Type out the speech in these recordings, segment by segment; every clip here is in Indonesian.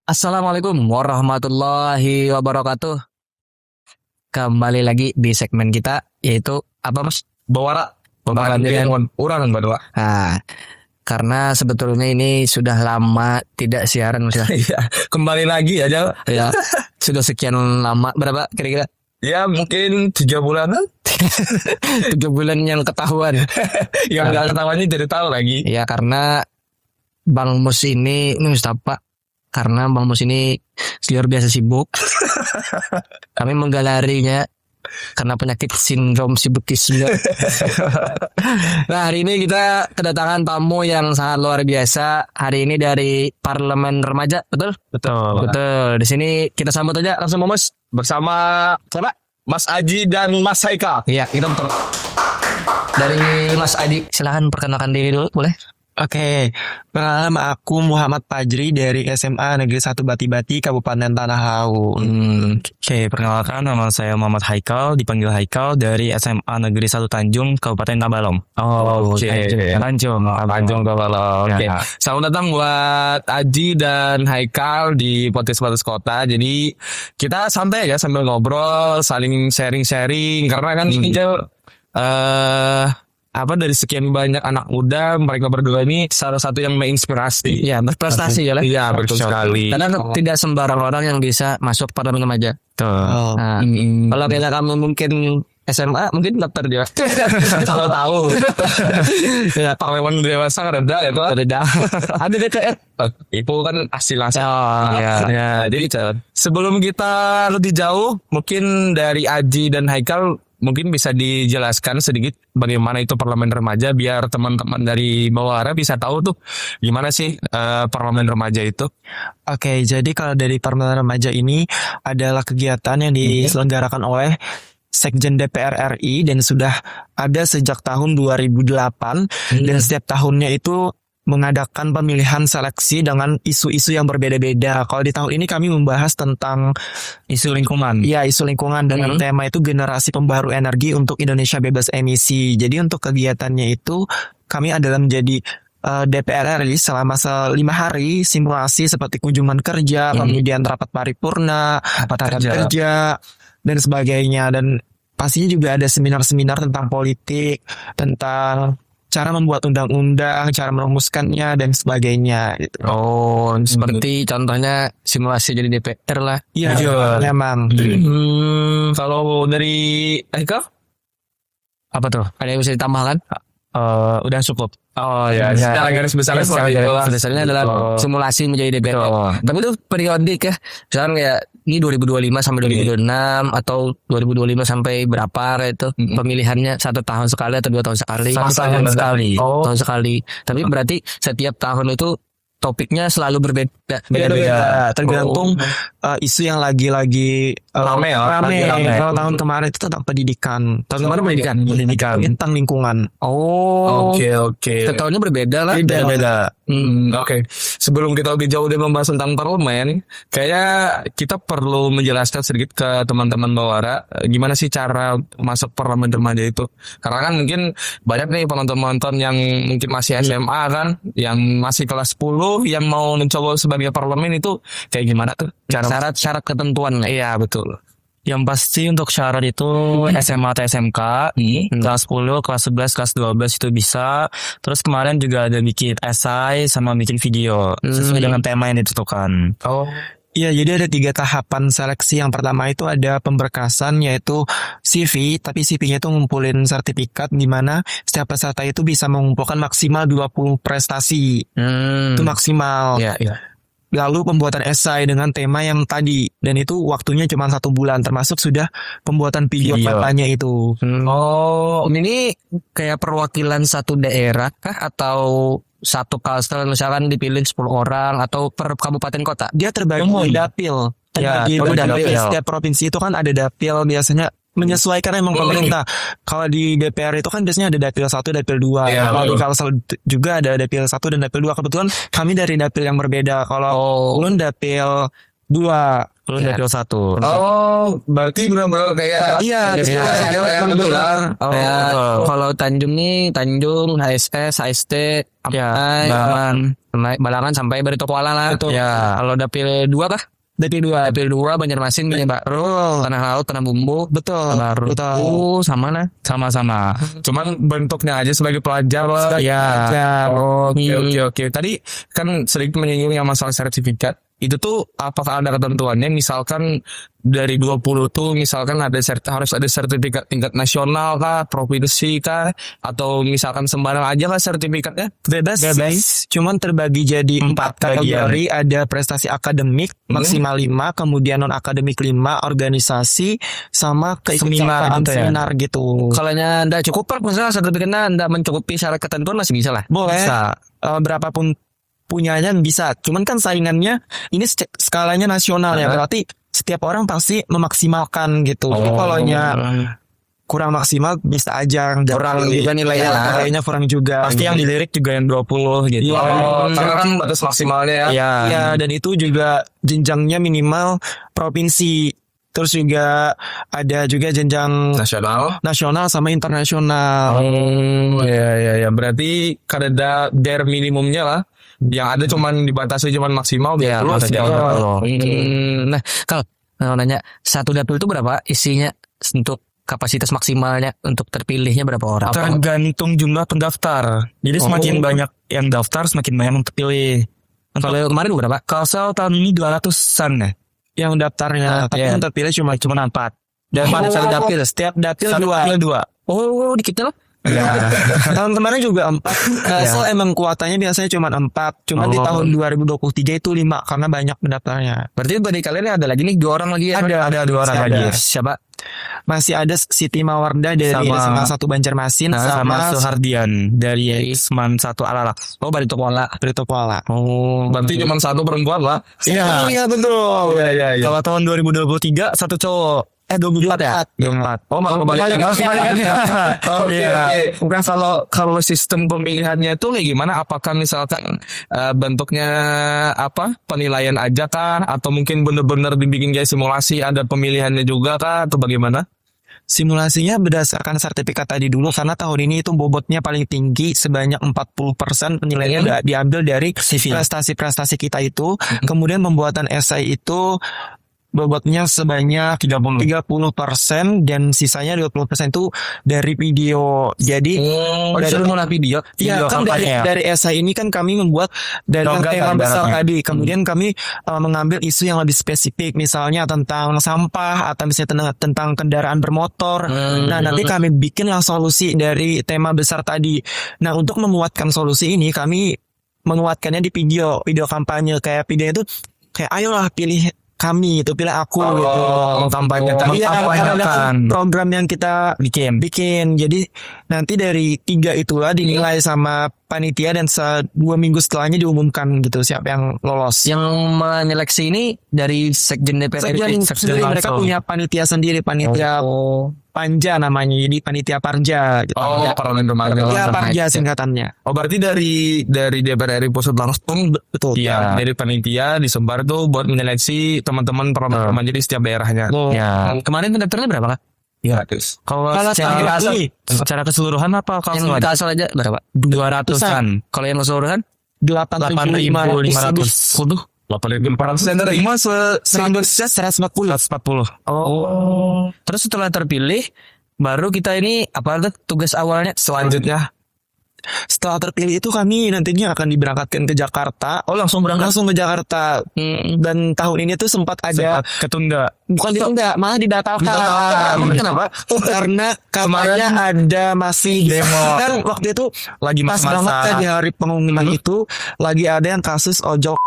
Assalamualaikum warahmatullahi wabarakatuh. Kembali lagi di segmen kita yaitu apa Mas? Bawara Bawara dengan orang berdua. Nah, karena sebetulnya ini sudah lama tidak siaran Mas ya. Iya, kembali lagi aja. Ya, sudah sekian lama berapa kira-kira? Ya mungkin 3 bulanan. 3 bulan yang ketahuan. Yang nggak ketahuannya jadi tahu lagi. Ya karena Bang Mus ini Mustafa, karena Bang Mus ini luar biasa sibuk. Kami menggalarinya karena penyakit sindrom sibukisme. Nah, hari ini kita kedatangan tamu yang sangat luar biasa. Hari ini dari Parlemen Remaja, betul? Betul. Betul. Di sini kita sambut aja langsung Mas Bersama siapa? Mas Aji dan Mas Haika. Iya, kita betul. Dari Mas Adi, silahkan perkenalkan diri dulu, boleh? Oke, perkenalkan nama aku Muhammad Fajri dari SMA Negeri 1 Bati-Bati, Kabupaten Tanah Laut. Oke, perkenalkan nama saya Muhammad Haikal, dipanggil Haikal dari SMA Negeri 1 Tanjung, Kabupaten Tabalong. Oke. Tanjung. Tanjung Tabalong. Oke. Ya. Selamat datang buat Aji dan Haikal di Podcast Kota. Jadi kita santai ya sambil ngobrol, saling sharing-sharing karena kan ini dari sekian banyak anak muda, mereka berdua ini salah satu yang menginspirasi. Iya, berprestasi ya, Le? Iya, betul sekali. Karena tidak sembarang orang yang bisa masuk Parlemen Remaja. Tuh. Nah, kalau kita kamu mungkin SMA mungkin daftar dia. Kalau tahu. Ya, Parlemen dewasa kan ada itu. Ada DPR. Itu kan hasil-hasil. Oh, Ya, jadi sebelum kita lebih jauh, mungkin dari Aji dan Haikal mungkin bisa dijelaskan sedikit bagaimana itu Parlemen Remaja biar teman-teman dari Bawara bisa tahu tuh gimana sih Parlemen Remaja itu. Oke, jadi kalau dari Parlemen Remaja ini adalah kegiatan yang diselenggarakan oleh Sekjen DPR RI dan sudah ada sejak tahun 2008 dan setiap tahunnya itu mengadakan pemilihan seleksi dengan isu-isu yang berbeda-beda. Kalau di tahun ini kami membahas tentang Isu lingkungan. Iya, isu lingkungan dengan tema itu generasi pembaru energi untuk Indonesia bebas emisi. Jadi untuk kegiatannya itu kami adalah menjadi DPR RI selama 5 hari simulasi seperti kunjungan kerja, kemudian rapat paripurna, rapat kerja dan sebagainya, dan pastinya juga ada seminar-seminar tentang politik, tentang cara membuat undang-undang, cara merumuskannya dan sebagainya gitu. Oh, seperti contohnya simulasi jadi DPR lah. Iya, memang. Kalau dari Haikal? Apa tuh? Ada yang bisa ditambahkan? Udah cukup. Oh ya, secara garis besarnya seperti itu lah. Dasarnya adalah simulasi menjadi DPR. Tapi itu periodik ya. Misalkan kayak ini 2025 sampai 2026 atau 2025 sampai berapa kayak itu pemilihannya 1 tahun sekali atau 2 tahun sekali. 1 tahun sekali. Tahun sekali. Tapi berarti setiap tahun itu topiknya selalu berbeda. Beda-beda, tergantung isu yang lagi Rame ya. rame. Rame. Kalau tahun kemarin itu tentang pendidikan. Tahun kemarin pendidikan. Tentang lingkungan. Oh. Oke. Setiap tahunnya berbeda lah. Beda. Oke. Sebelum kita lebih jauh membahas tentang parlemen, kayaknya kita perlu menjelaskan sedikit ke teman-teman Bawara gimana sih cara masuk Parlemen Remaja itu. Karena kan mungkin banyak nih penonton-penonton yang mungkin masih SMA kan, yang masih kelas 10 yang mau mencoba sebagai parlemen itu kayak gimana tuh? Syarat-syarat ketentuan. Iya, betul. Yang pasti untuk syarat itu SMA atau SMK, kelas 10, kelas 11, kelas 12 itu bisa. Terus kemarin juga ada bikin esai sama bikin video sesuai dengan tema yang ditentukan. Oh. Iya, jadi ada 3 tahapan seleksi. Yang pertama itu ada pemberkasan, yaitu CV, tapi CV-nya itu ngumpulin sertifikat di mana setiap peserta itu bisa mengumpulkan maksimal 20 prestasi. Itu maksimal. Iya. Lalu pembuatan esai dengan tema yang tadi, dan itu waktunya cuma 1 bulan, termasuk sudah pembuatan video katanya itu. Oh, ini kayak perwakilan satu daerah kah atau satu kalsel misalkan dipilih 10 orang atau per kabupaten kota? Dia terbagi dapil. Ya, Dapil. Setiap provinsi itu kan ada dapil, biasanya menyesuaikan emang pemerintah. Kalau di DPR itu kan biasanya ada dapil 1, dapil 2. Iya, Kalau di Kalsel juga ada dapil 1 dan dapil 2. Kebetulan kami dari dapil yang berbeda. Kalau ulun dapil 2. Lu dapil 1. Oh, berarti benar-benar kayak Iya, Oh, kalau Tanjung nih Tanjung, HSS, HST, Ya, Amai, Balangan. Balangan sampai Barito Kuala lah. Ya. Kalau dapil 2 kah? Dapil 2. Dapil 2 Banjarmasin, Banjar Baru, Tanah Laut, Tanah Bumbu, Betul. Baru. Betul. Oh, sama lah. Sama-sama. cuman bentuknya aja sebagai pelajar lah. Ya. Oke, oke, oke. Tadi kan sedikit menyinggung yang masalah sertifikat. Itu tuh apakah ada ketentuannya? Misalkan dari 20 tuh misalkan harus ada sertifikat tingkat nasional kah, provinsi kah, atau misalkan sembarang aja kah sertifikatnya? Bebas. Cuman terbagi jadi 4 kategori. Ada prestasi akademik maksimal 5, kemudian non akademik 5, organisasi sama keikutsertaan gitu ya? seminar gitu. Kalau anda cukup pak, misalnya sertifikatnya anda mencukupi syarat ketentuan masih bisa lah. Boleh. Bisa. Berapapun punyanya bisa. Cuman kan saingannya ini skalanya nasional ya. Berarti setiap orang pasti memaksimalkan gitu. Jadi kalau kurang maksimal bisa aja Kurang juga nilainya lah. Nilainya kurang juga. Pasti yang dilirik juga yang 20 gitu. Karena kan batas maksimalnya ya. Iya. Ya, dan itu juga jenjangnya minimal provinsi. Terus juga ada juga jenjang Nasional. nasional sama internasional. Oh, ya. Berarti kada bare minimumnya lah. Yang ada cuman dibatasi cuman maksimal Ya, 20 maksudnya aja. kalau nah kalau nanya satu dapil itu berapa isinya untuk kapasitas maksimalnya untuk terpilihnya berapa orang? Tergantung jumlah pendaftar. Jadi semakin banyak yang daftar, semakin banyak yang terpilih. Kalau kemarin berapa? Kalsel tahun ini 200-an ya. Yang daftarnya, tapi yang terpilih cuma 4. dan pada satu dapil. Setiap dapil 2. 2. Oh, dikitnya lah. Tahun kemarin juga 4. So emang kuotanya biasanya cuma 4. Cuma di tahun 2023 itu 5 karena banyak pendaftarnya. Berarti bagi kalian ada lagi nih 2 orang lagi ya? Ada 2 orang Masih lagi. ada. Siapa? Masih ada Siti Mawarda dari Sama- SMA 1 Banjarmasin Sama Suhardian dari Isman 1 Alalak. Oh, Barito Kuala. Brito Kuala. Oh, Berarti cuman satu perempuan lah. Iya betul. Iya. Kalau tahun 2023 1 cowok. 24 ya? 24. Oh, malah kebalikan. Oh, iya. Bukan kalau sistem pemilihannya itu kayak gimana? Apakah misalkan bentuknya apa? Penilaian aja kah? Atau mungkin benar-benar dibikin kayak simulasi ada pemilihannya juga kah? Atau bagaimana? Simulasinya berdasarkan sertifikat tadi dulu karena tahun ini itu bobotnya paling tinggi sebanyak 40% penilaiannya udah diambil dari prestasi-prestasi kita itu. Kemudian pembuatan esai itu bobotnya sebanyak 30% dan sisanya 20% itu dari video. Jadi oh, dari disuruh ngolah video. iya video kan kampanye. dari esai ini kan kami membuat dari Logat tema kan besar ibaratnya. tadi. Kemudian kami mengambil isu yang lebih spesifik, misalnya tentang sampah atau misalnya tentang kendaraan bermotor. Nah nanti kami bikinlah solusi dari tema besar tadi. Nah untuk memuatkan solusi ini kami menguatkannya di video kampanye. Kayak video itu kayak ayolah pilih kami itu, pilih aku gitu. Mengkampanyekan. Iya, ada Mengkampanyekan. program yang kita bikin. Jadi nanti dari 3 itulah dinilai sama panitia dan 2 minggu setelahnya diumumkan gitu siapa yang lolos. Yang menyeleksi ini dari Sekjen DPR Sekjen sendiri, mereka punya panitia sendiri, panitia Panja namanya, jadi panitia Parja gitu. Oh, parlemen remaja. Ya Parja singkatannya. Oh, berarti dari DPR RI pusat langsung Betul. ya dari panitia disebar tuh buat menyeleksi teman-teman parlemen remaja di setiap daerahnya. Ya. Kemarin pendaftarannya berapa kak? Gratis. Kalau Kalau secara keseluruhan apa Yang kalau kita asal aja berapa? 200-an. Kalau yang keseluruhan? 8.500. Waduh. 8.400 yang terima 140. Oh. Terus setelah terpilih, baru kita ini apa tugas awalnya? selanjutnya. Setelah terpilih itu kami nantinya akan diberangkatkan ke Jakarta. Oh, langsung berangkat. Langsung ke Jakarta. Dan tahun ini tuh sempat ada Ketunda. bukan ditunda, malah dibatalkan. Kenapa? Karena kamarnya ada masih demo. Kan waktu itu Lagi pas masa-masa. banget kan di hari pengumuman itu lagi ada yang kasus ojol.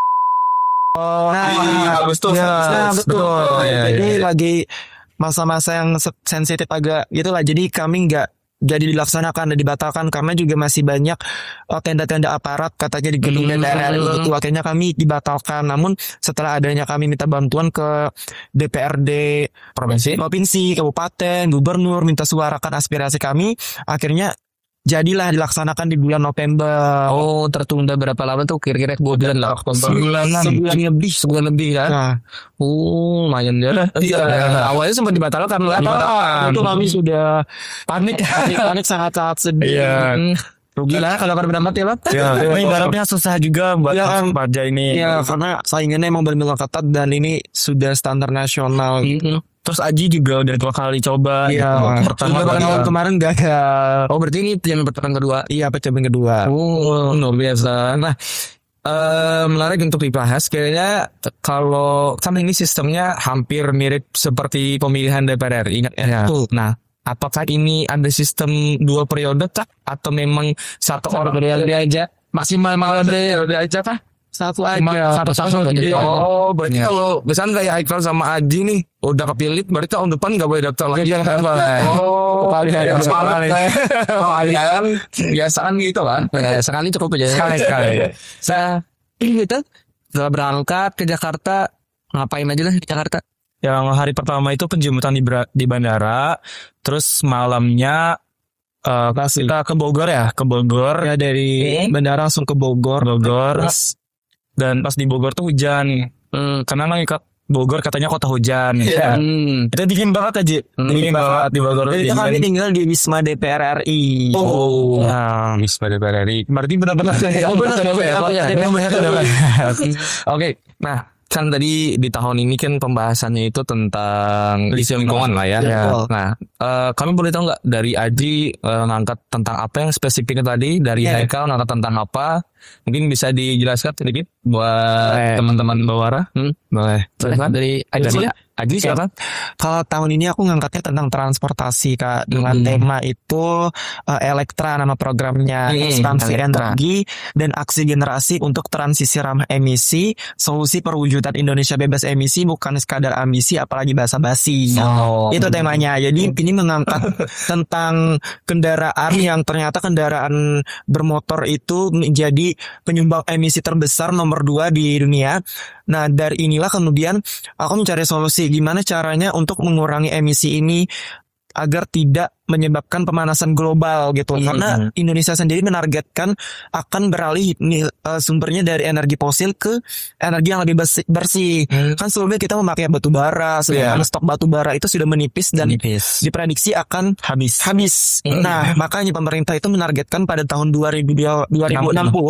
Agustus. Nah, betul. Iya, Jadi lagi masa-masa yang sensitif agak gitulah. Jadi kami nggak jadi dilaksanakan dan dibatalkan karena juga masih banyak tenda-tenda aparat katanya di gedung DPR itu, akhirnya kami dibatalkan. Namun setelah adanya kami minta bantuan ke DPRD provinsi, kabupaten, gubernur, minta suarakan aspirasi kami, akhirnya jadilah dilaksanakan di bulan November. Oh, tertunda berapa lama tuh? Kira-kira 2 bulan lah. Sebulan lebih. Sebulan lebih kan? Nah, Oh, lumayan ya. Iya. Awalnya sempat dibatalkan lah. itu kami sudah panik, panik sangat-sangat sedih. Iya. Rugi lah kalau kan berdapat ya, Bang. Ya, ini ibaratnya susah juga buat Ya, kan. baja ini. Iya, karena saingannya emang benar-benar ketat dan ini sudah standar nasional. Terus Aji juga udah 2 kali coba. Iya, Pertama tahun kemarin gagal. Oh, berarti ini yang pertemuan kedua. Iya, percobaan kedua. Oh, luar biasa. Nah, menarik untuk dibahas. Kayaknya kalau kan ini sistemnya hampir mirip seperti pemilihan DPR RI, ingat ya? Nah, apakah ini ada sistem 2 periode kah? Atau memang satu orang periode aja? Maksimal periode aja kah? Satu aja. Satu jadi. Oh, berarti kalau misalnya kayak Haikal sama Aji nih udah kepilih, berarti tahun depan nggak boleh daftar lagi. Oh, kalian biasaan gitu kan? Sekali cukup aja. Sekali. Saya gitu setelah berangkat ke Jakarta ngapain aja lah di Jakarta? Yang hari pertama itu penjemputan di bandara. Terus malamnya kita ke Bogor ya. Ke Bogor. Ya dari bandara langsung ke Bogor. Dan pas di Bogor tuh hujan. Karena kan Bogor katanya kota hujan. Iya. Itu dingin banget aja. Dingin banget di Bogor. Jadi kami tinggal di Wisma DPR RI. Oh, Nah, Wisma DPR RI. berarti benar-benar Oke, nah kan tadi di tahun ini kan pembahasannya itu tentang isu lingkungan lah ya. Betul. Nah, kami boleh tahu nggak dari Aji ngangkat tentang apa yang spesifiknya tadi, dari Haikal ngangkat tentang apa? Mungkin bisa dijelaskan sedikit buat teman-teman Bawara. Boleh. Dari Aji siapa? Kalau tahun ini aku ngangkatnya tentang transportasi Kak, dengan tema itu Elektra nama programnya, ekspansi Elektra. energi dan aksi generasi untuk transisi ramah emisi, solusi perwujudan Indonesia bebas emisi bukan sekadar ambisi apalagi basa-basi. Oh. Itu temanya. Jadi ini mengangkat tentang kendaraan yang ternyata kendaraan bermotor itu menjadi penyumbang emisi terbesar nomor 2 di dunia. Nah, dari inilah kemudian aku mencari solusi gimana caranya untuk mengurangi emisi ini agar tidak menyebabkan pemanasan global gitu. Karena Indonesia sendiri menargetkan akan beralih sumbernya dari energi fosil ke energi yang lebih bersih. Kan sebelumnya kita memakai batu bara, sedangkan stok batu bara itu sudah menipis dan diprediksi akan habis. Nah, makanya pemerintah itu menargetkan pada tahun 2060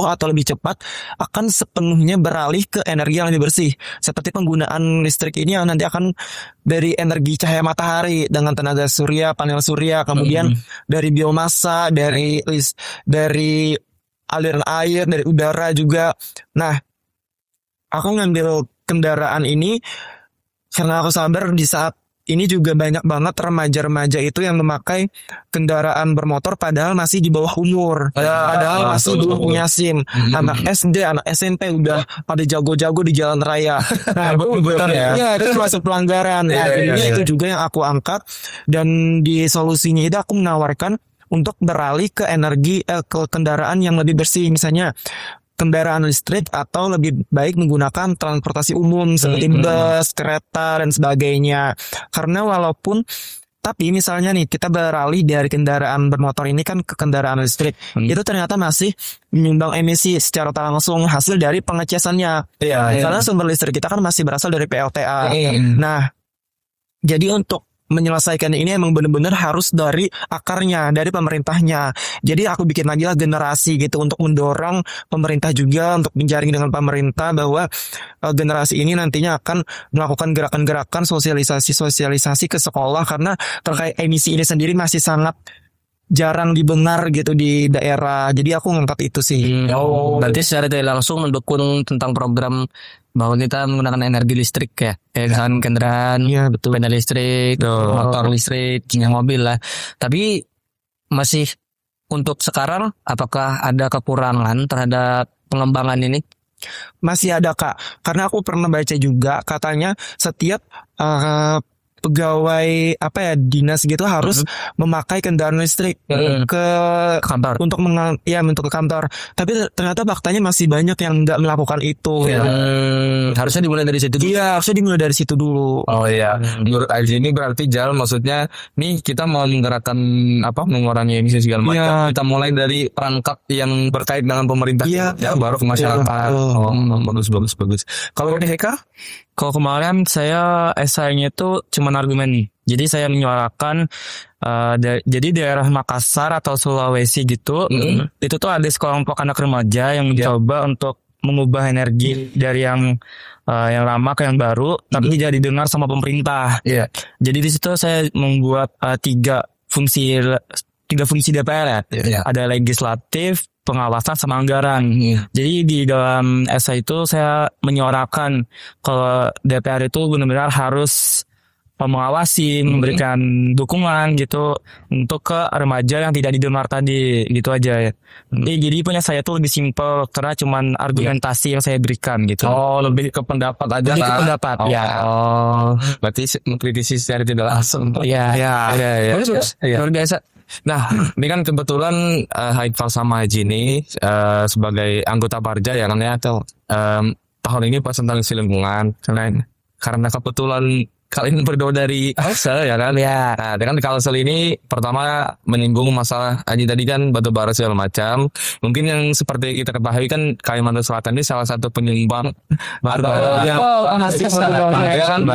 atau lebih cepat akan sepenuhnya beralih ke energi yang lebih bersih. Seperti penggunaan listrik ini yang nanti akan dari energi cahaya matahari dengan tenaga surya, panel surya, kemudian dari biomasa, dari aliran air, dari udara juga. Nah, aku ngambil kendaraan ini karena aku sadar di saat ini juga banyak banget remaja-remaja itu yang memakai kendaraan bermotor padahal masih di bawah umur. Padahal masih belum punya SIM. Anak SD, anak SMP udah pada jago-jago di jalan raya. Nah, itu termasuk pelanggaran. Akhirnya itu juga yang aku angkat, dan di solusinya itu aku menawarkan untuk beralih ke energi ke kendaraan yang lebih bersih, misalnya kendaraan listrik atau lebih baik menggunakan transportasi umum seperti bus, kereta dan sebagainya. Karena tapi misalnya nih kita beralih dari kendaraan bermotor ini kan ke kendaraan listrik, itu ternyata masih menyumbang emisi secara tak langsung hasil dari pengecasannya. Karena sumber listrik kita kan masih berasal dari PLTA. Nah, jadi untuk menyelesaikan ini emang benar-benar harus dari akarnya, dari pemerintahnya. Jadi aku bikin lagi lah generasi gitu untuk mendorong pemerintah juga untuk menjaring dengan pemerintah bahwa generasi ini nantinya akan melakukan gerakan-gerakan sosialisasi ke sekolah, karena terkait emisi ini sendiri masih sangat jarang didengar gitu di daerah. Jadi aku ngangkat itu sih. Berarti secara tidak langsung mendukung tentang program bahwa kita menggunakan energi listrik ya, misalkan kendaraan, sepeda listrik, motor listrik, mobil lah. Tapi masih untuk sekarang, apakah ada kekurangan terhadap pengembangan ini? Masih ada Kak, karena aku pernah baca juga katanya setiap pegawai apa ya dinas gitu harus memakai kendaraan listrik ke Kantor. untuk untuk ke kantor. Tapi ternyata faktanya masih banyak yang nggak melakukan itu. Harusnya dimulai dari situ. Iya, harusnya dimulai dari situ dulu. Oh iya, menurut Aji ini berarti Jal, maksudnya nih kita mau menggerakkan mengurangi emisi segala macam. Iya. Kita mulai dari perangkat yang berkait dengan pemerintah, Iya. ya, baru ke masyarakat. Bagus. Kalau dari Heka? Kalau kemarin saya esainya itu cuman argumen. Jadi saya menyuarakan jadi daerah Makassar atau Sulawesi gitu, itu tuh ada sekelompok anak remaja yang mencoba untuk mengubah energi dari yang lama ke yang baru, tapi tidak didengar sama pemerintah. Iya. Jadi di situ saya membuat tiga fungsi DPR ya. Iya. Ada legislatif, pengawasan sama anggaran. Jadi di dalam esai itu saya menyuarakan kalau DPR itu benar-benar harus mengawasi, memberikan dukungan gitu untuk ke remaja yang tidak didengar tadi, gitu aja ya. Jadi punya saya tuh lebih simpel karena cuman argumentasi yang saya berikan gitu. Oh, lebih ke pendapat aja. Lebih ke lah. pendapat, ya. Oh, berarti mengkritisi secara tidak langsung. Iya. Bagus. Luar biasa. Nah, ini kan kebetulan Haikal sama Haji ini sebagai anggota Parja ya kan ya, atau tahun ini pas tentang isi lingkungan. Karena kebetulan kalian berdua dari Kalsel ya kan? Ya. Nah, dengan Kalsel ini pertama menyinggung masalah Haji tadi kan batu bara segala macam. Mungkin yang seperti kita ketahui kan Kalimantan Selatan ini salah satu penyumbang Hasil ya kan?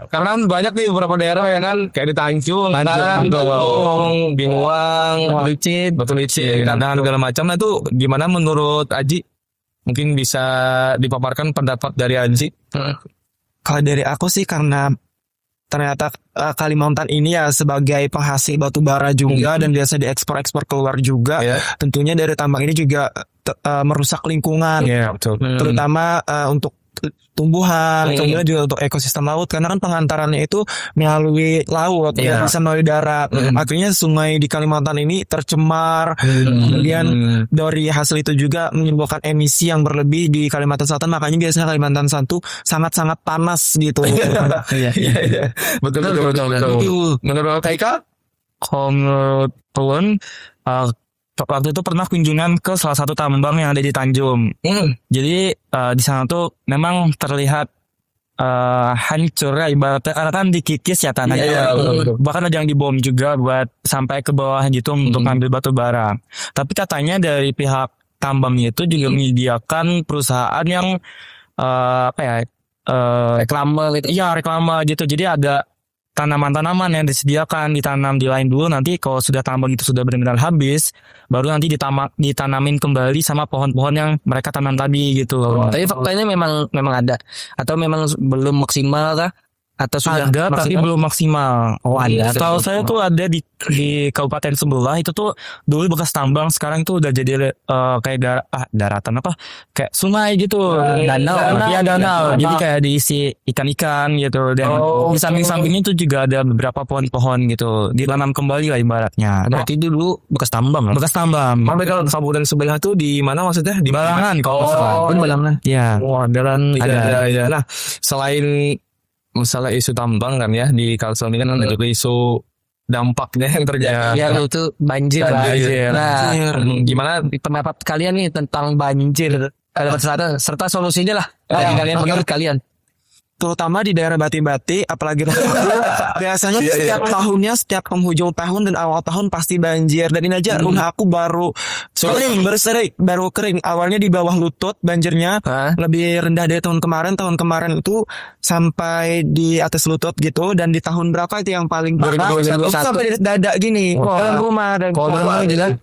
Karena banyak nih beberapa daerah ya kan, kayak di Tanjung, Binuang, Batu Licin, dan segala macam. Nah itu gimana menurut Aji? Mungkin bisa dipaparkan pendapat dari Aji. Kalau dari aku sih karena ternyata Kalimantan ini ya sebagai penghasil batu bara juga dan biasa diekspor keluar juga. Tentunya dari tambang ini juga merusak lingkungan. Betul. Terutama untuk tumbuhan, kemudian juga untuk ekosistem laut karena kan pengantarannya itu melalui laut, tidak bisa melalui darat. Akhirnya sungai di Kalimantan ini tercemar. Kemudian dari hasil itu juga menimbulkan emisi yang berlebih di Kalimantan Selatan. Makanya biasanya Kalimantan Selatan sangat-sangat panas gitu. Iya. Betul. Menurut Kaika? Kalau menurut Tulun, waktu itu pernah kunjungan ke salah satu tambang yang ada di Tanjung. Jadi di sana tuh memang terlihat hancur ya ibaratnya karena kan dikikis ya tanahnya. Bahkan ada yang dibom juga buat sampai ke bawah gitu untuk ngambil batu bara. Tapi katanya dari pihak tambangnya itu juga menyediakan perusahaan yang reklame gitu. Iya, reklame gitu. Jadi ada tanaman-tanaman yang disediakan ditanam di lain dulu, nanti kalau sudah tambang itu sudah benar-benar habis baru nanti ditanamin kembali sama pohon-pohon yang mereka tanam tadi gitu. Tapi faktanya memang ada atau memang belum maksimal kah? Atau sudah ada tapi belum maksimal. Ada. Tahu saya tuh ada di kabupaten sebelah itu tuh dulu bekas tambang, sekarang tuh udah jadi kayak daratan apa? Kayak sungai gitu. Danau. Iya, danau. Jadi kayak diisi ikan-ikan gitu dan di samping-sampingnya tuh juga ada beberapa pohon-pohon gitu. Ditanam kembali lah ibaratnya. Berarti dulu bekas tambang. Bekas tambang. Tapi kalau kabupaten sebelah tuh di mana maksudnya? Di Balangan kalau nggak salah. Balangan. Iya. Wah, jalan ada. Nah, selain masalah isu tambang kan ya di Kalsel ini kan ada juga isu dampaknya yang terjadi. Ya itu banjir. Nah, gimana pendapat kalian nih tentang banjir serta solusinya lah dari kalian menurut kalian? Terutama di daerah Bati-Bati, apalagi biasanya setiap tahunnya, setiap penghujung tahun dan awal tahun pasti banjir. Dan ini aja rumah aku baru kering. Awalnya di bawah lutut banjirnya, lebih rendah dari tahun kemarin. Tahun kemarin itu sampai di atas lutut gitu. Dan di tahun berapa itu yang paling parah? Sampai di dada gini, dalam rumah dan jelas.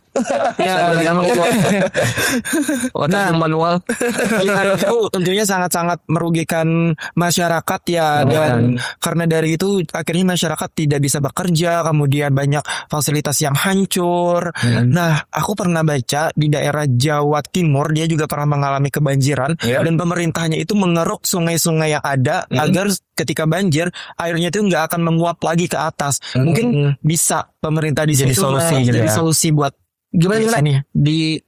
Manual. Itu tentunya sangat-sangat merugikan masyarakat ya, dan karena dari itu akhirnya masyarakat tidak bisa bekerja, kemudian banyak fasilitas yang hancur. Nah, aku pernah baca di daerah Jawa Timur dia juga pernah mengalami kebanjiran dan pemerintahnya itu mengeruk sungai-sungai yang ada agar ketika banjir airnya itu nggak akan menguap lagi ke atas. Mungkin bisa pemerintah di Jadi situ solusi gitu jadi ya. solusi buat Gimana? Sini.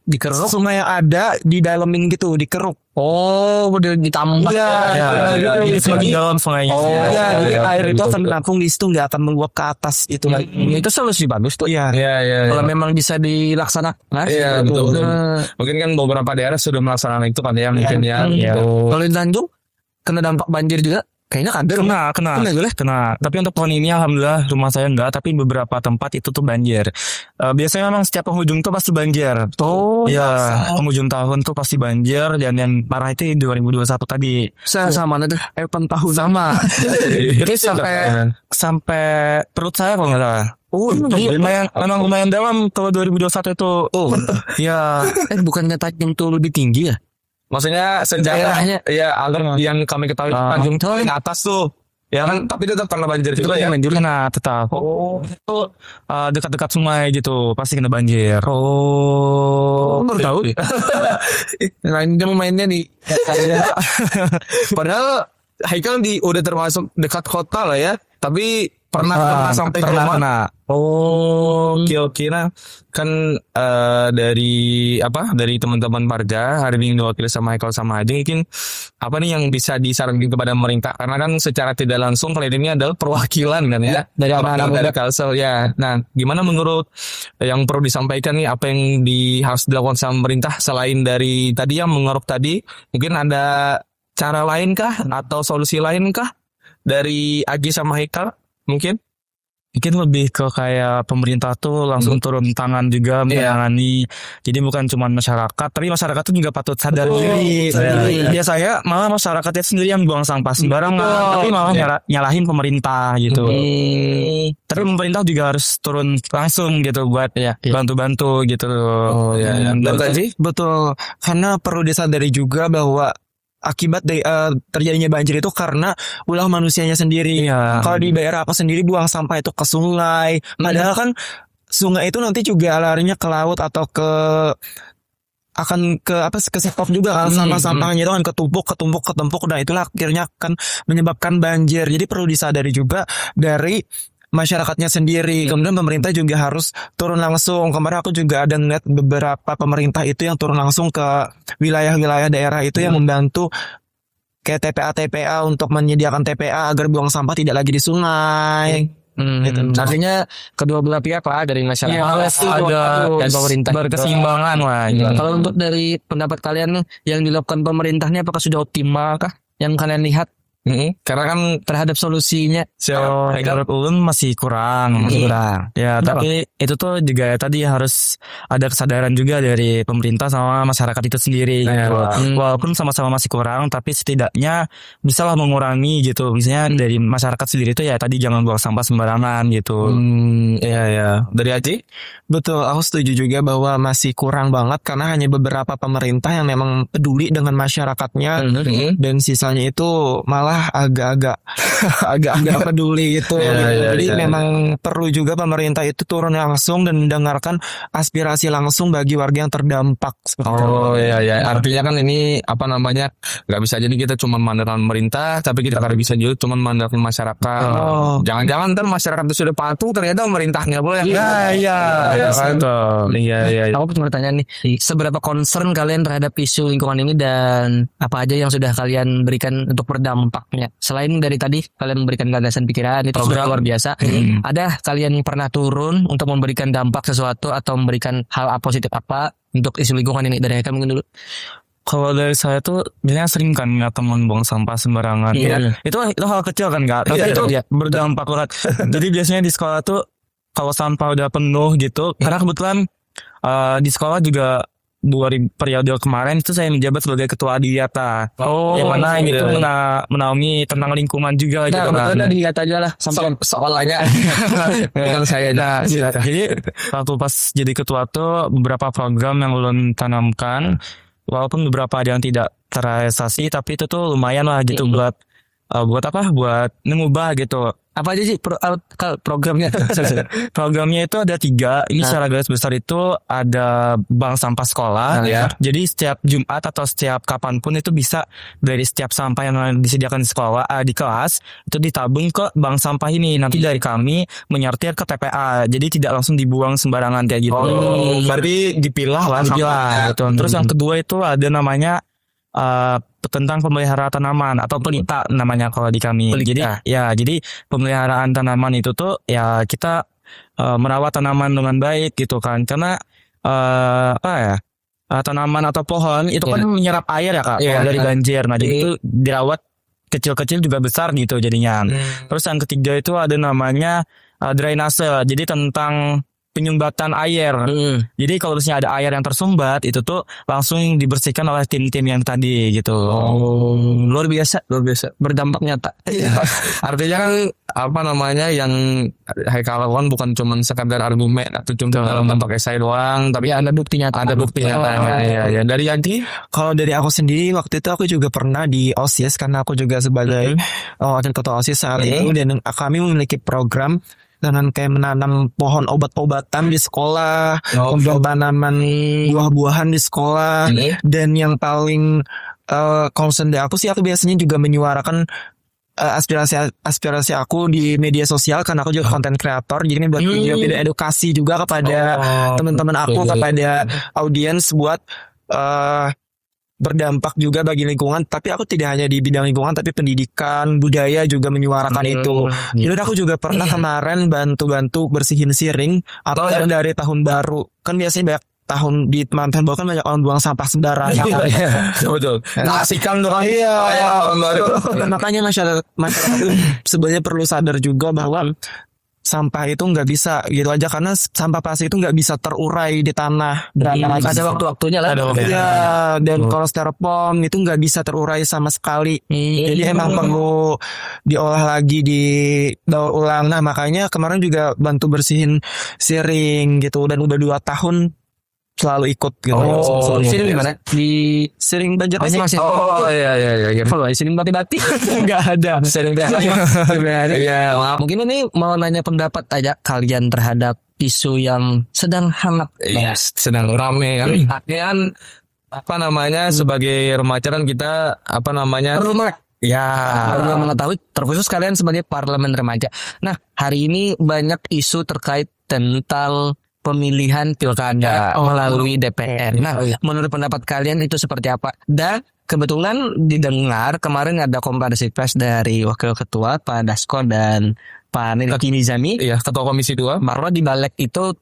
Dikeruk. Sungai yang ada di dalemin gitu, dikeruk. Oh, udah ditambah. Ya, di dalam sungainya. Oh, Jadi iya, air itu betul, akan betul. menampung di situ, nggak akan menguap ke atas itu lagi. Itu solusi bagus tuh. Iya. Iya. Kalau memang bisa dilaksanakan. Iya, betul. Nah, Mungkin kan beberapa daerah sudah melaksanakan itu kan ya mungkin ya. Iya. kalau di Tanjung kena dampak banjir juga, kayaknya kan Kena. Tapi untuk tahun ini alhamdulillah rumah saya enggak, tapi beberapa tempat itu tuh banjir. Biasanya memang setiap penghujung tuh pasti banjir. Oh, Ya, penghujung tahun tuh pasti banjir, dan yang parah itu di 2021 tadi. sama tuh. Tahun Sama. Jadi sampai Perut saya kalau nggak salah. oh, Memang lumayan dalam kalau 2021 itu. oh. Ya, Bukannya Tanjung tuh lebih tinggi ya? Maksudnya sejarah Daerahnya. ya agar yang kami ketahui Tanjung tuh ke atas tuh. Ya kan, tapi tetap kena banjir juga ya. banjir kena tetap. Itu dekat-dekat sungai gitu, pasti kena banjir. Baru tahu. Nah, ini dia mainnya nih. Padahal Haikal udah termasuk dekat kota lah ya. Tapi pernah sampai ke rumah. Kena. Oh, kira-kira kan dari teman-teman Parja hari ini diwakili sama Haikal sama Adi, mungkin apa nih yang bisa disarankan kepada pemerintah, karena kan secara tidak langsung kalian ini adalah perwakilan kan ya Dari anak-anak dari Kalsel ya. Nah, gimana menurut yang perlu disampaikan nih, apa yang harus dilakukan sama pemerintah selain dari tadi yang mengeruk tadi, mungkin ada cara lain kah atau solusi lain kah dari Agi sama Haikal mungkin? Mungkin lebih ke kayak pemerintah tuh langsung turun tangan juga menangani. Jadi bukan cuma masyarakat, tapi masyarakat tuh juga patut sadar diri. Biasanya malah masyarakatnya sendiri yang buang sampah sembarangan, tapi malah nyalahin pemerintah gitu. Tapi pemerintah juga harus turun langsung gitu buat bantu-bantu gitu. Oh ya. Dan tadi Betul, karena perlu disadari juga bahwa akibat dari terjadinya banjir itu karena ulah manusianya sendiri. Iya. Kalau di daerah apa sendiri buang sampah itu ke sungai, padahal kan sungai itu nanti juga larinya ke laut atau ke sektor juga kan, sampah-sampahnya itu kan ketumpuk, dan itulah akhirnya akan menyebabkan banjir. Jadi perlu disadari juga dari masyarakatnya sendiri. Kemudian pemerintah juga harus turun langsung. Kemarin aku juga ada ngeliat beberapa pemerintah itu yang turun langsung ke wilayah-wilayah daerah itu yang membantu kayak TPA untuk menyediakan TPA agar buang sampah tidak lagi di sungai. Gitu. Artinya kedua belah pihak lah, dari masyarakat dan pemerintah berkeseimbangan lah. Kalau untuk dari pendapat kalian nih, yang dilakukan pemerintahnya apakah sudah optimal kah yang kalian lihat karena kan terhadap solusinya? Menurut ulun masih kurang. Ya, tapi itu tuh juga tadi harus ada kesadaran juga dari pemerintah sama masyarakat itu sendiri. Gitu. Walaupun sama-sama masih kurang, tapi setidaknya bisalah mengurangi gitu. Misalnya dari masyarakat sendiri itu ya tadi jangan buang sampah sembarangan gitu. Iya. Dari Aji? Betul, aku setuju juga bahwa masih kurang banget karena hanya beberapa pemerintah yang memang peduli dengan masyarakatnya, dan sisanya itu malah agak-agak peduli gitu. Jadi memang perlu juga pemerintah itu turun langsung dan mendengarkan aspirasi langsung bagi warga yang terdampak. Iya. Artinya kan ini nggak bisa jadi kita cuma mengandalkan pemerintah, tapi kita nggak bisa juga cuma mengandalkan masyarakat. Jangan-jangan ntar masyarakat itu sudah patuh, ternyata pemerintahnya boleh. Iya. Aku punya pertanyaan nih, seberapa concern kalian terhadap isu lingkungan ini dan apa aja yang sudah kalian berikan untuk berdampaknya? Selain dari tadi kalian memberikan gagasan pikiran itu sudah luar biasa. Ada kalian yang pernah turun untuk memberikan dampak sesuatu atau memberikan hal positif apa untuk isu lingkungan ini? Dari kami mungkin dulu. Kalau dari saya tuh biasanya sering kan nggak teman buang sampah sembarangan. Itu hal kecil kan nggak, tapi itu berdampak banget. Jadi biasanya di sekolah tuh kalau sampah udah penuh gitu, karena kebetulan di sekolah juga periode kemarin itu saya menjabat sebagai ketua Adiwiyata. Yang mana itu menaungi tentang lingkungan juga gitu. Betul, dilihat aja lah soalnya kan saya. Jadi waktu pas jadi ketua tuh beberapa program yang ulun tanamkan, walaupun beberapa ada yang tidak terrealisasi, tapi itu tuh lumayan lah gitu buat buat apa? Buat mengubah gitu. Apa aja sih programnya? Programnya itu ada 3. Ini secara garis besar itu ada bank sampah sekolah. ya. Jadi setiap Jumat atau setiap kapanpun itu bisa dari setiap sampah yang disediakan di sekolah, di kelas itu ditabung ke bank sampah ini. Nanti dari kami menyortir ke TPA. Jadi tidak langsung dibuang sembarangan kayak gitu. Berarti dipilah lah. Dipilah, gitu. Terus yang kedua itu ada namanya tentang pemeliharaan tanaman atau pelita namanya kalau di kami. Jadi pemeliharaan tanaman itu tuh ya kita merawat tanaman dengan baik gitu kan. Karena tanaman atau pohon itu kan menyerap air ya Kak dari banjir. Nah, jadi itu dirawat kecil-kecil juga besar gitu jadinya. Terus yang ketiga itu ada namanya drainase. Jadi tentang penyumbatan air. Jadi kalau misalnya ada air yang tersumbat itu tuh langsung dibersihkan oleh tim-tim yang tadi gitu. Luar biasa berdampak nyata. Artinya kan apa namanya yang Haikal lakukan bukan cuma sekadar argumen atau cuma dalam bentuk esai doang, tapi ada bukti nyata. Ada bukti nyata. Ya. Dari Yanti? Kalau dari aku sendiri waktu itu aku juga pernah di OSIS karena aku juga sebagai wakil ketua OSIS saat itu, dan kami memiliki program dengan kayak menanam pohon obat-obatan di sekolah, tanaman buah-buahan di sekolah, dan yang paling concern dari aku sih, aku biasanya juga menyuarakan aspirasi aku di media sosial karena aku juga konten kreator, jadi ini buat video edukasi juga kepada teman-teman aku, kepada audiens buat berdampak juga bagi lingkungan. Tapi aku tidak hanya di bidang lingkungan, tapi pendidikan, budaya juga menyuarakan itu. Jadi aku juga pernah kemarin bantu-bantu bersihin siring atau dari tahun baru. Kan biasanya banyak tahun di tahun baru kan banyak orang buang sampah sembarangan. Betul. Kasihkan tuh. Makanya masyarakat sebenarnya perlu sadar juga bahwa sampah itu nggak bisa gitu aja, karena sampah plastik itu nggak bisa terurai di tanah. Ada waktu-waktunya lah. Ya, dan kalau styrofoam itu nggak bisa terurai sama sekali. Jadi emang perlu diolah lagi, didaur ulang. Nah makanya kemarin juga bantu bersihin siring gitu, dan udah 2 tahun selalu ikut gitu. Sini di mana? Di Siring Banjarmasin. masih. Iya. Kalau sini bati-bati Nggak ada. Iya, maaf. Mungkin ini mau nanya pendapat aja kalian terhadap isu yang sedang hangat. Iya, sedang rame kan. Artinya kan apa namanya, sebagai remaja kan kita apa namanya? Perlu mengetahui, terkhusus kalian sebagai parlemen remaja. Nah, hari ini banyak isu terkait tentang pemilihan pilkada melalui DPR. Nah, menurut pendapat kalian itu seperti apa? Dan kebetulan didengar kemarin ada konferensi pers dari Wakil Ketua Pak Dasko dan Pak Nirki Nizami, Ketua Komisi 2, bahwa di balik itu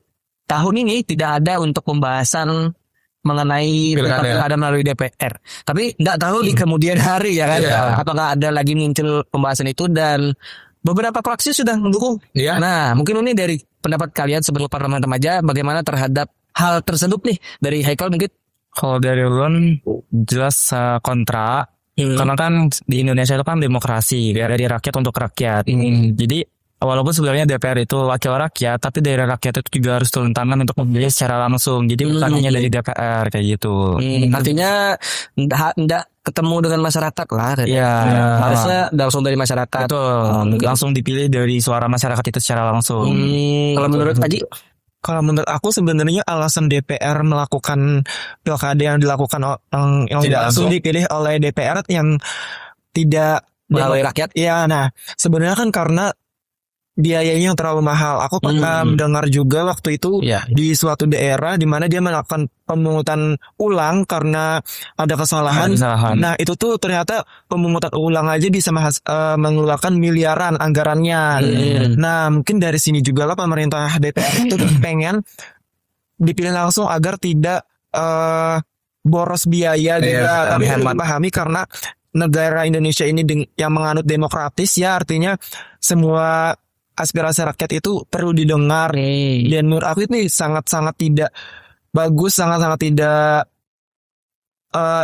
tahun ini tidak ada untuk pembahasan mengenai pilkada melalui DPR. Tapi nggak tahu di kemudian hari ya kan, apakah ada lagi muncul pembahasan itu, dan beberapa fraksi sudah mendukung. Nah, mungkin ini dari pendapat kalian sebagai parlemen remaja bagaimana terhadap hal tersebut nih, dari Haikal mungkin. Kalau dari ulun jelas kontra. Karena kan di Indonesia itu kan demokrasi dari rakyat untuk rakyat. Jadi walaupun sebenarnya DPR itu wakil rakyat, tapi dari rakyat itu juga harus turun tangan untuk memilih secara langsung. Jadi bukan hanya dari DPR kayak gitu. Artinya enggak ketemu dengan masyarakat lah. Harusnya langsung dari masyarakat. Betul. Langsung dipilih dari suara masyarakat itu secara langsung. Kalau menurut Haji? Kalau menurut aku sebenarnya alasan DPR melakukan pilkada yang dilakukan yang langsung dipilih oleh DPR yang tidak melalui rakyat. Ya, nah sebenarnya kan karena biayanya yang terlalu mahal. Aku pernah mendengar juga waktu itu di suatu daerah di mana dia melakukan pemungutan ulang karena ada kesalahan. Nah itu tuh ternyata pemungutan ulang aja bisa mengeluarkan miliaran anggarannya. Nah mungkin dari sini juga lah pemerintah DPR itu pengen dipilih langsung agar tidak boros biaya juga. Tapi pahami karena negara Indonesia ini yang menganut demokratis, ya artinya semua aspirasi rakyat itu perlu didengar. Dan menurut aku ini sangat-sangat tidak bagus, sangat-sangat tidak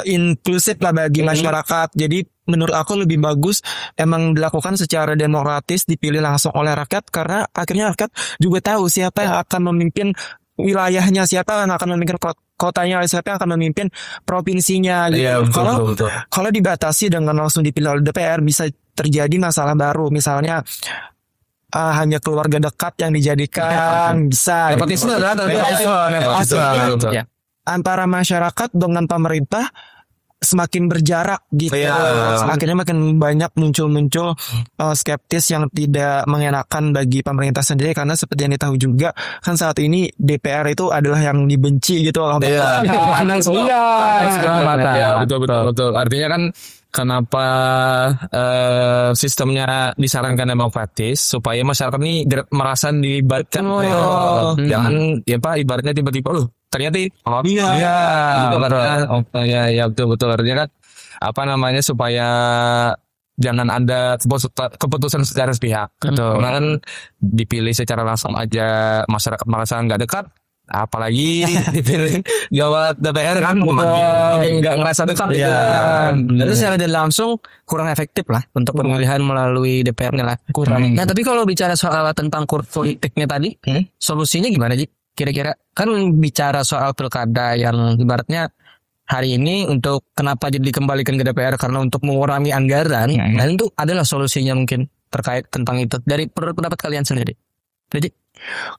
inklusif lah bagi masyarakat. Jadi menurut aku lebih bagus emang dilakukan secara demokratis, dipilih langsung oleh rakyat, karena akhirnya rakyat juga tahu siapa yang akan memimpin wilayahnya, siapa yang akan memimpin kotanya, siapa yang akan memimpin provinsinya gitu. Kalau dibatasi dengan langsung dipilih oleh DPR, bisa terjadi masalah baru, misalnya hanya keluarga dekat yang dijadikan bisa Nepotisme lah, Nepotisme. Ya. Antara masyarakat dengan pemerintah semakin berjarak gitu. Iya. Akhirnya makin banyak muncul skeptis yang tidak mengenakan bagi pemerintah sendiri, karena seperti yang ditahu juga kan saat ini DPR itu adalah yang dibenci gitu loh. Iya. Pandang sebelah mata. Ya, betul. Artinya kan kenapa sistemnya disarankan demokratis supaya masyarakat ini merasa dilibatkan. Jangan ya Pak, ibaratnya tiba-tiba ternyata betul. Artinya kan supaya jangan ada keputusan secara sepihak. Karena kan dipilih secara langsung aja masyarakat merasa nggak dekat, apalagi dipilih Jawa DPR kan nggak ngerasa dekat. Itu secara tidak langsung kurang efektif lah untuk pemilihan melalui DPR-nya lah. Kurang. Nah, tapi kalau bicara soal tentang politiknya tadi, solusinya gimana sih? Kira-kira kan bicara soal pilkada yang ibaratnya hari ini untuk kenapa jadi dikembalikan ke DPR karena untuk mengurangi anggaran, dan itu adalah solusinya mungkin terkait tentang itu dari pendapat kalian sendiri. Jadi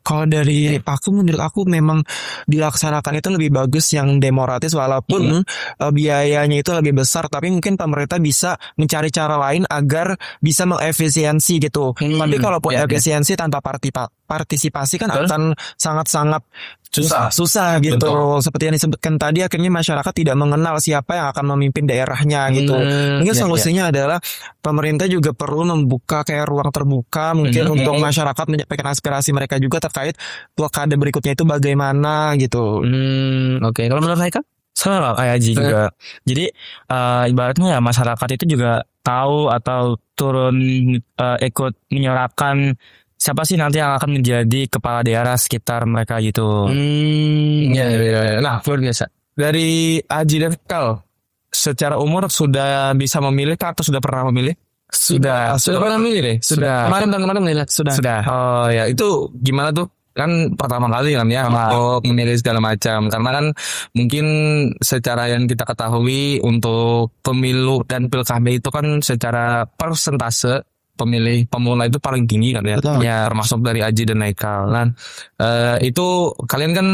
kalau dari aku, menurut aku memang dilaksanakan itu lebih bagus yang demokratis, walaupun biayanya itu lebih besar, tapi mungkin pemerintah bisa mencari cara lain agar bisa mengefisiensi gitu. Tapi kalaupun efisiensi tanpa partisipasi kan akan sangat-sangat susah gitu. Seperti yang disebutkan tadi, akhirnya masyarakat tidak mengenal siapa yang akan memimpin daerahnya gitu. Mungkin solusinya adalah pemerintah juga perlu membuka kayak ruang terbuka mungkin untuk masyarakat menyampaikan aspirasi mereka juga terkait pilkada berikutnya itu bagaimana gitu. Oke. Kalau menurut saya Sama kayak Haji juga. Jadi ibaratnya ya masyarakat itu juga tahu atau turun ikut menyuarakan siapa sih nanti yang akan menjadi kepala daerah sekitar mereka gitu. Nah, luar biasa. Dari Haji dan Kal, secara umur sudah bisa memilih atau sudah pernah memilih? Sudah pernah memilih deh. Sudah. Kemarin memilih. Sudah. Oh ya, itu gimana tuh? Kan pertama kali kan ya untuk memilih segala macam. Karena kan mungkin secara yang kita ketahui untuk pemilu dan pilkada itu kan secara persentase pemilih pemula itu paling tinggi kan ya. Ya termasuk dari Aji dan Naikal. Nah, itu kalian kan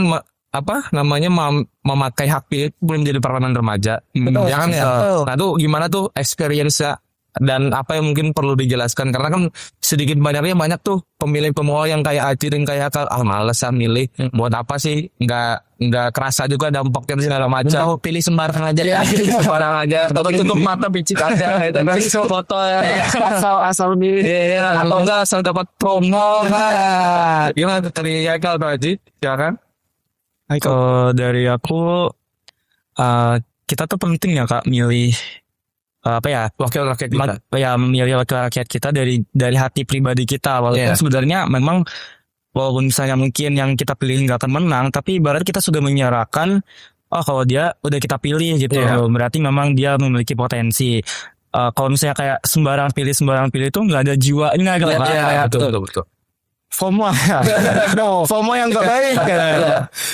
memakai hak pilih belum jadi parlemen remaja. Ya kan ya. Nah, tuh gimana tuh experience-nya dan apa yang mungkin perlu dijelaskan, karena kan sedikit banyaknya banyak tuh pemilih pemula yang kayak Aji dan kayak Kal, males milih, buat apa sih, nggak kerasa juga dampaknya segala macam, pilih sembarang aja ya. sembarang aja, tutup mata picik aja, gitu. Foto ya, asal milih, atau enggak asal dapat promo, gimana dari Kal atau Aji, ya kan? Kalau dari aku kita tuh penting ya Kak milih wakil rakyat kita. Memilih wakil rakyat kita dari hati pribadi kita, walaupun sebenarnya memang walaupun misalnya mungkin yang kita pilih nggak akan menang, tapi ibarat kita sudah menyerahkan kalau dia udah kita pilih gitu, berarti memang dia memiliki potensi. Kalau misalnya kayak sembarang pilih itu nggak ada jiwanya kayak betul. FOMO FOMO yang gak baik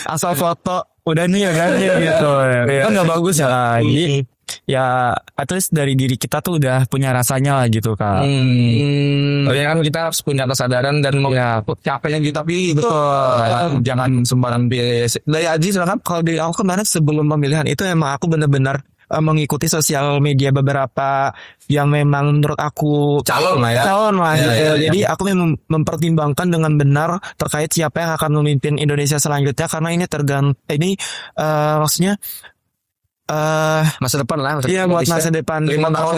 asal foto udah nih gitu kan nggak bagus ya. Jadi ya at least dari diri kita tuh udah punya rasanya lah gitu Kak. Kan kita harus punya kesadaran dan siapa yang kita pilih, betul. Jangan sembarang pilih. Dari Aji silakan. Kalau dari aku kemarin sebelum pemilihan itu emang aku benar-benar mengikuti sosial media beberapa yang memang menurut aku calon lah gitu. Jadi aku memang mempertimbangkan dengan benar terkait siapa yang akan memimpin Indonesia selanjutnya, karena ini maksudnya masa depan lah. Iya, buat masa depan 5 tahun.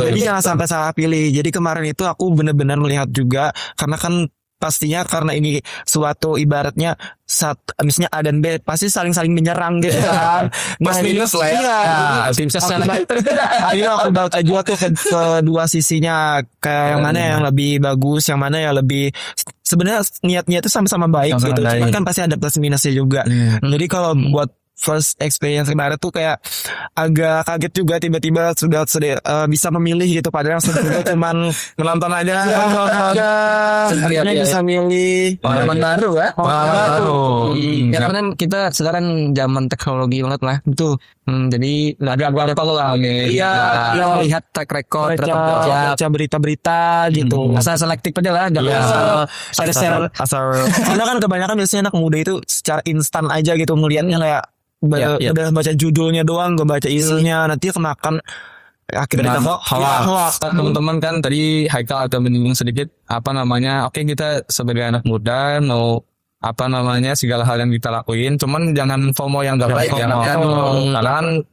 Jadi jangan sampai salah pilih. Jadi kemarin itu aku benar-benar melihat juga, karena kan pastinya karena ini suatu ibaratnya misalnya A dan B pasti saling menyerang gitu kan. Plus minus lah ya. Tim ses. Ayo aku baut aja tuh kedua sisinya, kayak yang mana yang lebih bagus, yang mana yang lebih sebenarnya niatnya itu sama-sama baik gitu. Cuman kan pasti ada plus minusnya juga. Jadi kalau buat first experience kemarin tuh kayak agak kaget juga tiba-tiba sudah bisa memilih gitu, padahal sebelumnya cuman Menonton aja. sebenarnya bisa milih. Pengalaman baru ya. Baru. Ya karena kita sekarang zaman teknologi banget lah. Betul. Jadi agak kalau lah. Iya, lihat track record, baca berita-berita gitu. asal selektif aja lah, jangan Share-share. Karena kan kebanyakan biasanya anak muda itu secara instan aja gitu ngelihatnya kayak udah baca judulnya doang, gak baca isinya, nanti kemakan akhirnya hoax. Teman-teman kan tadi Haikal ada menyinggung sedikit oke kita sebagai anak muda mau segala hal yang kita lakuin, cuman jangan FOMO yang gak baik ya. Karena kan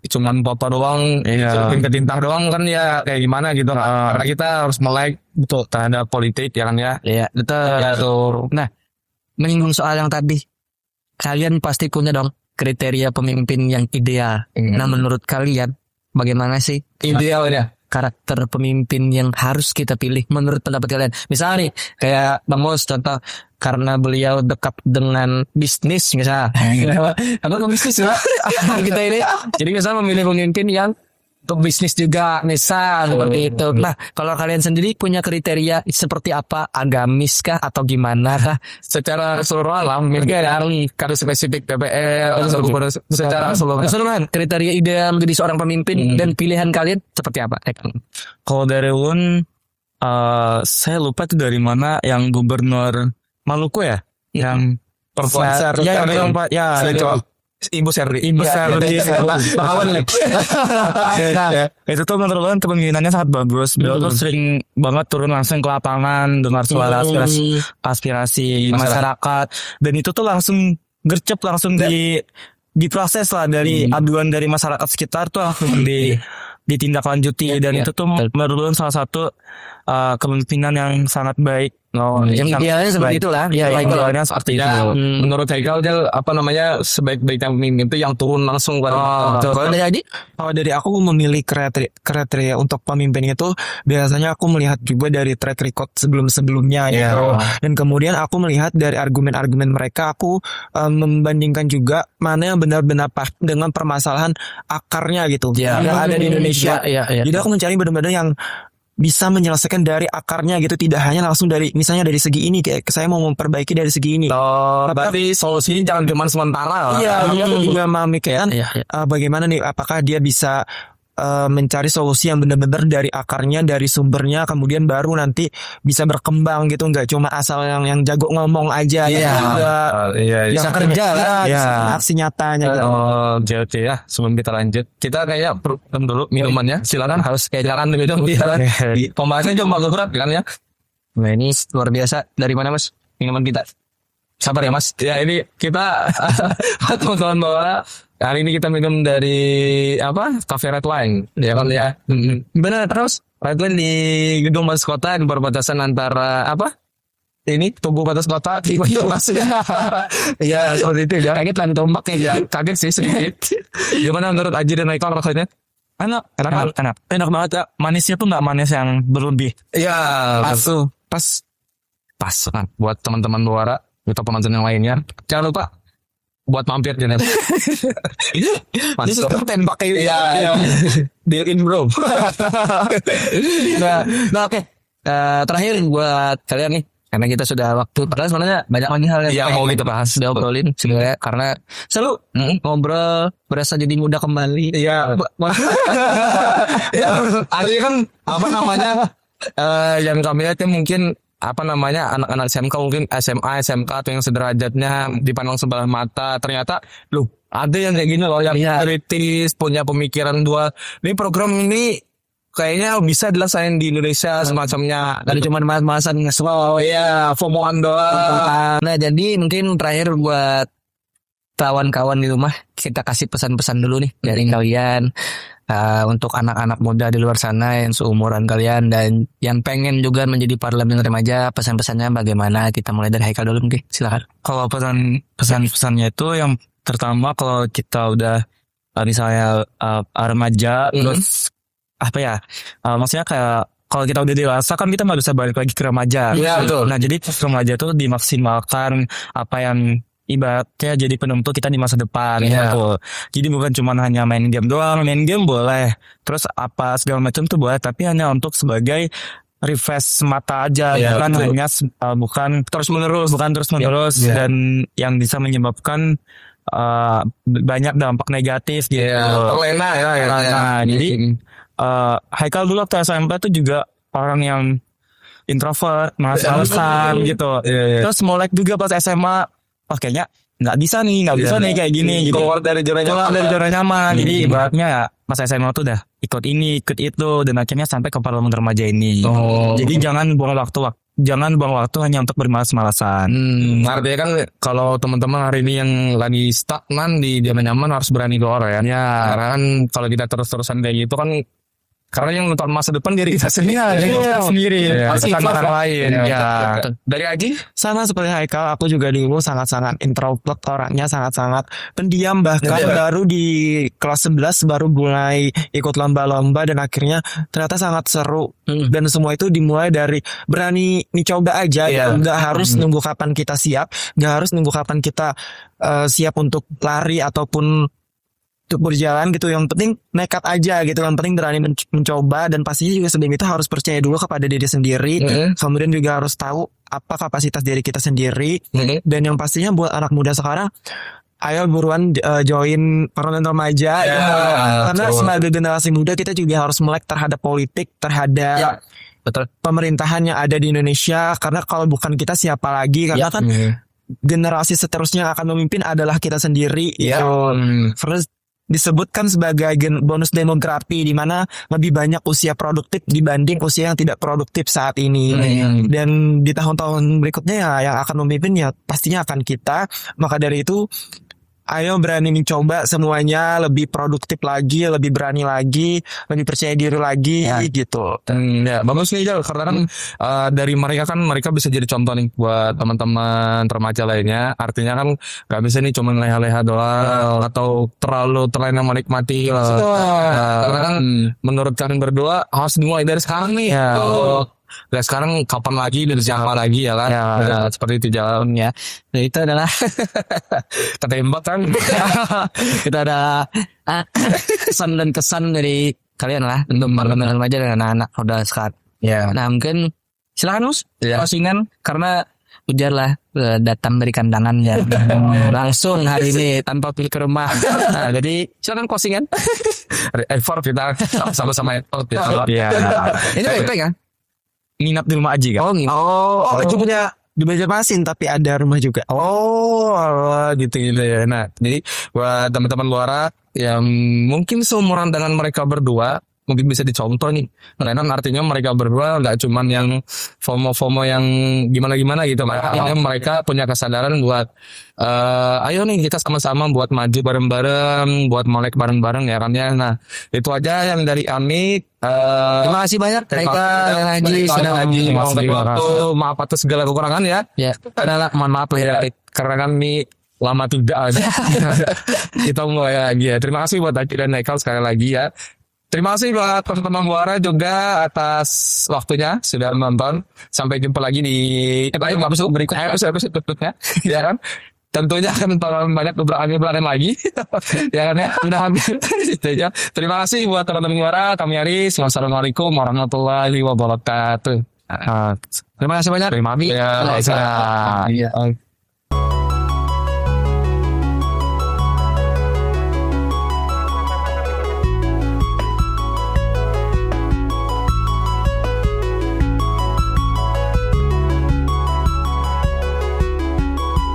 cuman foto doang, surfing ke tintah doang kan ya kayak gimana gitu. Karena kita harus melek betul terhadap politik ya kan ya. Iya, betul. Nah, menyinggung soal yang tadi, kalian pasti punya dong kriteria pemimpin yang ideal. Nah, menurut kalian bagaimana sih Idealnya. karakter pemimpin yang harus kita pilih menurut pendapat kalian? Misalnya nih, kayak Bang Mus contoh, karena beliau dekat dengan bisnis misalnya. Apa bisnis ya? Kita ini. Jadi misalnya memilih pemimpin yang untuk bisnis juga, misal seperti itu. Nah, kalau kalian sendiri punya kriteria seperti apa? Agamis kah atau gimana kah? Secara keseluruhan kan spesifik PPL secara Keseluruhan kriteria ideal menjadi seorang pemimpin dan pilihan kalian seperti apa? Kalau dari UN, saya lupa tuh dari mana, yang gubernur Maluku ya, yang Profesor Ibu Serdi. Bakawan itu tuh menurut kepemimpinannya sangat bagus. Beliau tuh sering banget turun langsung ke lapangan, dengar suara aspirasi masyarakat, dan itu tuh langsung gercep, langsung diproses lah dari aduan dari masyarakat sekitar tuh langsung ditindaklanjuti, dan itu tuh menurut salah satu kepemimpinan yang sangat baik. Yang idealnya seperti itulah. Idealnya seperti itu. Menurut Haikal sebaik-baiknya pemimpin itu yang turun langsung Kalau dari aku memilih kriteria untuk pemimpin itu biasanya aku melihat juga dari track record sebelum-sebelumnya gitu. Dan kemudian aku melihat dari argumen-argumen mereka, aku membandingkan juga mana yang benar-benar pas dengan permasalahan akarnya gitu yang ada di Indonesia. Jadi aku mencari benar-benar yang bisa menyelesaikan dari akarnya gitu, tidak hanya langsung dari misalnya dari segi ini, kayak saya mau memperbaiki dari segi ini. Berarti solusinya jangan cuma sementara. Aku juga memikirkan bagaimana nih, apakah dia bisa mencari solusi yang benar-benar dari akarnya, dari sumbernya, kemudian baru nanti bisa berkembang gitu, nggak cuma asal yang jago ngomong aja. Bisa kerja lah. Aksi nyatanya gitu. Oke ya, sebelum kita lanjut, kita kayak dulu minumannya, silakan harus silakan gitu. Pembahasannya cuma berat kan ya. Nah, ini luar biasa. Dari mana Mas minuman kita? Sabar ya Mas. Ya ini kita teman-teman bawa. Hari ini kita minum dari Cafe Red Wine, ya kan ya. Gimana terus? Red Wine di Gedung Mas Kota, di perbatasan antara ini Tugu Batas Kota di Mas ya. Ya seperti itu ya. Kaget lah tombak ya. Kaget sih sedikit. Gimana menurut Aji dan Haikal rasanya? Enak banget ya. Manisnya tuh nggak manis yang berlebih. Iya, pas kan buat teman-teman Bawara atau penonton yang lainnya. Jangan lupa buat mampir jangan. Ini tembak kayak Deal in bro. Nah oke. Terakhir buat kalian nih, karena kita sudah waktu, padahal sebenarnya banyak lagi hal yang mau kita bahas, sudah obrolin sebenarnya, karena selalu ngobrol berasa jadi muda kembali. Iya. Artinya kan yang kami lihat mungkin anak-anak SMK, mungkin SMA, SMK atau yang sederajatnya dipandang sebelah mata, ternyata ada yang kayak gini loh, yang kritis, punya pemikiran dual. Ini program ini kayaknya bisa dilaksanain di Indonesia semacamnya. Dari cuma mas-masan nge-slow FOMO-an doang. Nah jadi mungkin terakhir buat kawan-kawan di rumah, kita kasih pesan-pesan dulu nih dari kalian, untuk anak-anak muda di luar sana yang seumuran kalian dan yang pengen juga menjadi parlemen remaja. Pesan-pesannya bagaimana? Kita mulai dari Haikal dulu mungkin, silakan. Kalau pesan-pesannya itu yang pertama, kalau kita udah misalnya remaja, terus maksudnya kayak kalau kita udah dewasa kan kita nggak bisa balik lagi ke remaja. Iya betul. Nah jadi remaja tuh dimaksimalkan apa yang ibaratnya jadi penentu kita di masa depan Iya. gitu. Jadi bukan cuma hanya main game doang, main game boleh, terus apa segala macam tuh boleh, tapi hanya untuk sebagai refresh mata aja, Iya, bukan betul. hanya bukan terus menerus Iya. dan yang bisa menyebabkan banyak dampak negatif gitu. Terlena ya. Nah, jadi Haikal dulu waktu SMP tuh juga orang yang introvert, malas-malasan gitu. Iya. Terus molek juga pas SMA, wah kayaknya nggak bisa nih kayak gini. Jadi Keluar dari zona nyaman. Jadi ibaratnya ya pas SMA tuh udah ikut ini, ikut itu, dan akhirnya sampai ke parlemen remaja ini. Oh. Jadi jangan buang waktu hanya untuk bermalas-malasan. Artinya kan kalau teman-teman hari ini yang lagi stagnan di zona nyaman harus berani keluar ya. Karena kan kalau kita terus-terusan kayak gitu kan, karena yang nonton masa depan diri kita sendiri. Bukan orang lain. Ya. Dari Aji? Sama seperti Haikal, aku juga dulu sangat-sangat introvert, orangnya sangat-sangat pendiam, bahkan baru di kelas 11 baru mulai ikut lomba-lomba dan akhirnya ternyata sangat seru. Dan semua itu dimulai dari berani coba aja, nggak harus nunggu kapan kita siap, nggak harus nunggu kapan kita siap untuk lari ataupun untuk berjalan gitu. Yang penting nekat aja gitu, yang penting berani mencoba, dan pastinya juga sebelum itu harus percaya dulu kepada diri sendiri. Kemudian juga harus tahu apa kapasitas diri kita sendiri. Dan yang pastinya buat anak muda sekarang, ayo buruan join parlemen remaja karena sebagai generasi muda kita juga harus melek terhadap politik, terhadap pemerintahan yang ada di Indonesia, karena kalau bukan kita siapa lagi, karena kan generasi seterusnya yang akan memimpin adalah kita sendiri. Karena disebutkan sebagai bonus demografi, di mana lebih banyak usia produktif dibanding usia yang tidak produktif saat ini. Dan di tahun-tahun berikutnya ya yang akan memimpin ya pastinya akan kita. Maka dari itu ayo berani mencoba semuanya, lebih produktif lagi, lebih berani lagi, lebih percaya diri lagi gitu. Ya, bagus nih Jal, karena kan dari mereka bisa jadi contoh nih buat teman-teman remaja lainnya. Artinya kan gak bisa nih cuma leha-leha doang atau terlalu terlena menikmati. Karena kan menurut kalian berdua harus dimulai dari sekarang nih. Dari sekarang kapan lagi dan siapa lagi ya kan. Seperti itu Jal. Ya. Nah, itu adalah Ketembak kan. kita ada kesan dan kesan dari kalian lah untuk parlemen remaja dan anak-anak udah sekarang. Nah, mungkin silakan Us, closingan, karena Ujar lah datang dari kandangan ya langsung hari ini tanpa pergi ke rumah. Nah, jadi silakan closingan. Effort kita sama-sama effort ya. Ini baik-baik kan? Nginap di rumah Aji kan? Itu punya di Banjarmasin tapi ada rumah juga. Gitu ya. Nah, jadi buat teman-teman luar yang mungkin seumuran dengan mereka berdua, mungkin bisa dicontoh nih. Karena artinya mereka berdua nggak cuman yang FOMO yang gimana-gimana gitu. Artinya mereka punya kesadaran buat ayo nih kita sama-sama buat maju bareng-bareng, buat melek bareng-bareng ya kan ya. Nah, itu aja yang dari Ami. Terima kasih banyak Haji sudah maaf atas segala kekurangan ya. Ya, mohon maaf ya. Karena kan ini lama tidak ada. Kita mulai lagi ya. Terima kasih buat Haji dan Haikal sekali lagi ya. Terima kasih buat teman-teman Muara juga atas waktunya sudah menonton. Sampai jumpa lagi di episode berikutnya. Episode berikutnya ya kan. Tentunya akan banyak beberapa lagi. Ya kan ya. Udah hampir. Terima kasih buat teman-teman Muara. Kami Aris. Wassalamualaikum warahmatullahi wabarakatuh. Terima kasih banyak. Terima kasih. Ya.